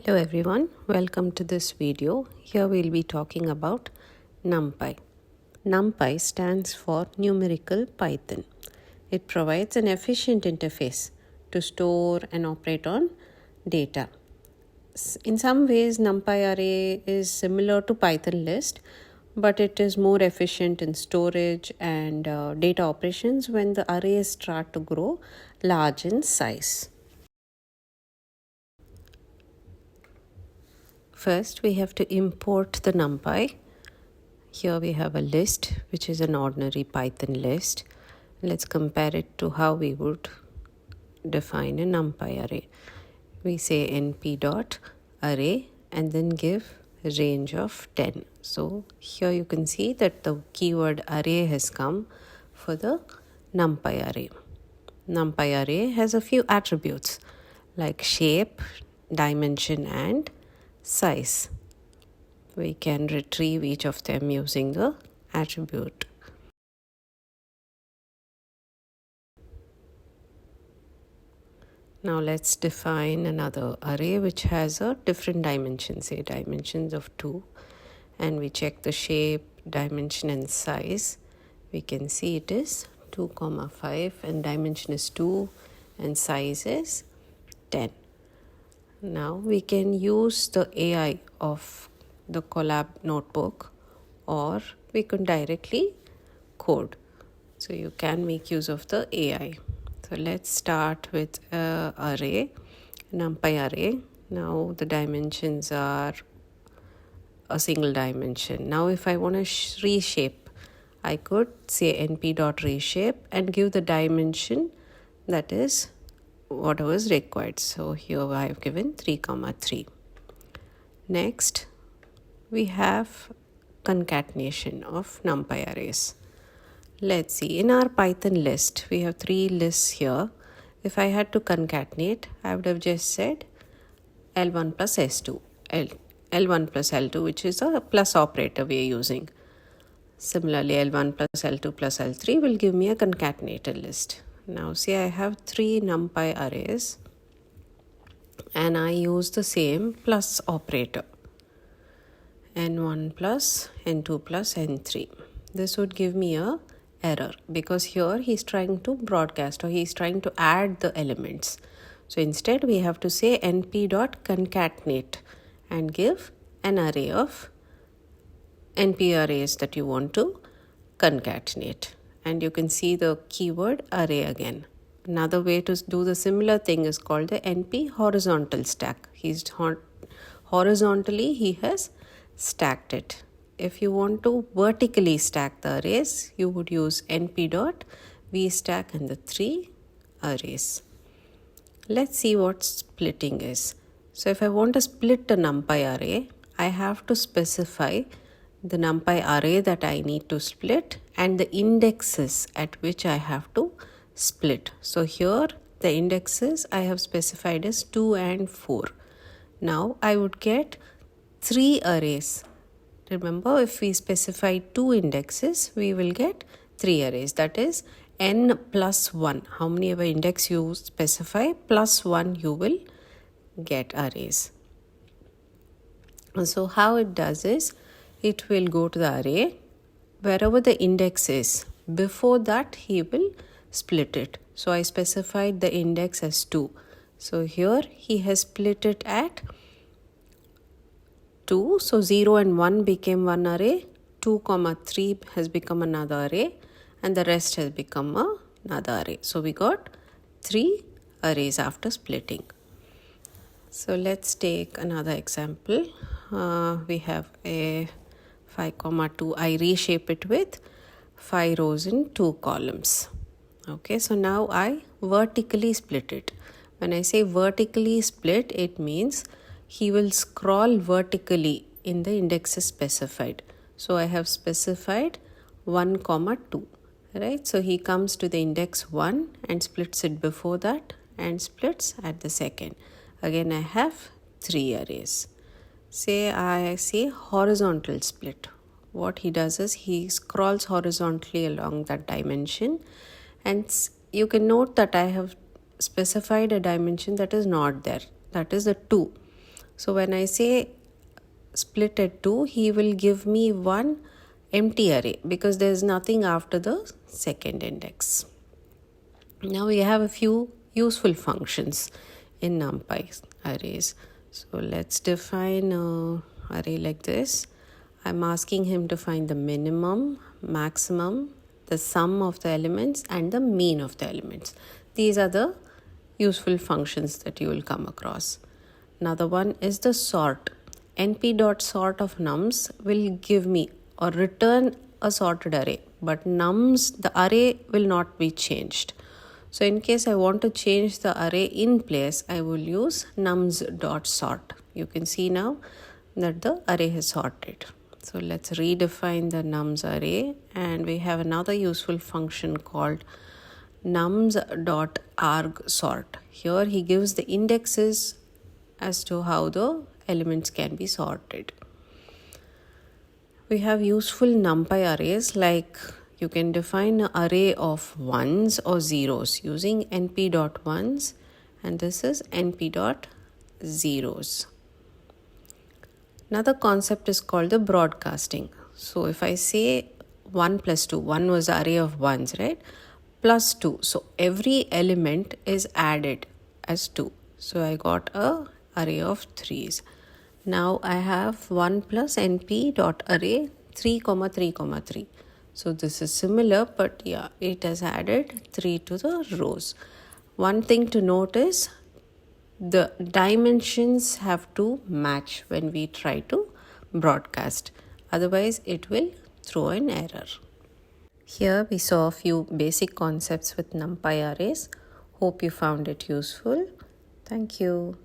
Hello everyone, welcome to this video. Here we'll be talking about Numpy. Numpy stands for Numerical Python. It provides an efficient interface to store and operate on data. In some ways, Numpy array is similar to Python list, but it is more efficient in storage and data operations when the arrays start to grow large in size. First, we have to import the Numpy. Here we have a list, which is an ordinary Python list. Let's compare it to how we would define a Numpy array. We say np.array and then give a range of 10. So here you can see that the keyword array has come for the Numpy array. Numpy array has a few attributes like shape, dimension, and size. We can retrieve each of them using the attribute. Now let's define another array which has a different dimension, say dimensions of 2, and we check the shape, dimension, and size. We can see it is 2, 5, and dimension is 2 and size is 10. Now we can use the AI of the Collab notebook, or we can directly code. So you can make use of the AI. So let's start with an array, Numpy array. Now the dimensions are a single dimension. Now if I want to reshape, I could say np.reshape and give the dimension that is whatever is required. So here I have given 3, 3. Next, we have concatenation of Numpy arrays. Let's see, in our Python list, we have 3 lists here. If I had to concatenate, I would have just said L1 plus S2, L1 plus L2, which is a plus operator we are using. Similarly, L1 plus L2 plus L3 will give me a concatenated list. Now see, I have 3 Numpy arrays and I use the same plus operator, n1 plus, n2 plus, n3. This would give me a error because here he's trying to broadcast, or he's trying to add the elements. So instead we have to say np.concatenate and give an array of np arrays that you want to concatenate. And you can see the keyword array again. Another way to do the similar thing is called the np horizontal stack. Horizontally he has stacked it. If you want to vertically stack the arrays, you would use np.vstack and the 3 arrays. Let's see what splitting is. So if I want to split the Numpy array, I have to specify the Numpy array that I need to split and the indexes at which I have to split. So here the indexes I have specified as 2 and 4. Now I would get 3 arrays. Remember, if we specify 2 indexes, we will get 3 arrays. That is n plus 1. How many ever index you specify, plus 1 you will get arrays. And so how it does is, it will go to the array. Wherever the index is, before that he will split it. So I specified the index as 2. So here he has split it at 2. So 0 and 1 became one array. 2, 3 has become another array. And the rest has become another array. So we got 3 arrays after splitting. So let's take another example. We have a 5, 2. I reshape it with 5 rows and 2 columns. Okay, so now I vertically split it. When I say vertically split, it means he will scroll vertically in the indexes specified. So I have specified 1, 2. Right? So he comes to the index 1 and splits it before that and splits at the second. Again, I have 3 arrays. Say I say horizontal split. What he does is he scrolls horizontally along that dimension, and you can note that I have specified a dimension that is not there, that is the 2. So when I say split at 2, he will give me one empty array because there is nothing after the second index. Now we have a few useful functions in Numpy arrays. So let's define an array like this. I'm asking him to find the minimum, maximum, the sum of the elements and the mean of the elements. These are the useful functions that you will come across. Another one is the sort. np.sort of nums will give me or return a sorted array, but nums, the array will not be changed. So in case I want to change the array in place, I will use nums.sort. You can see now that the array has sorted. So let's redefine the nums array, and we have another useful function called nums.argsort. Here he gives the indexes as to how the elements can be sorted. We have useful NumPy arrays, like you can define an array of ones or zeros using np.ones, and this is np.zeros. Another concept is called the broadcasting. So if I say 1 plus 2, 1 was the array of ones, right? Plus 2. So every element is added as 2. So I got a array of 3s. Now I have 1 plus np.array 3, 3, 3. So this is similar, but yeah, it has added 3 to the rows. One thing to note is the dimensions have to match when we try to broadcast. Otherwise, it will throw an error. Here we saw a few basic concepts with NumPy arrays. Hope you found it useful. Thank you.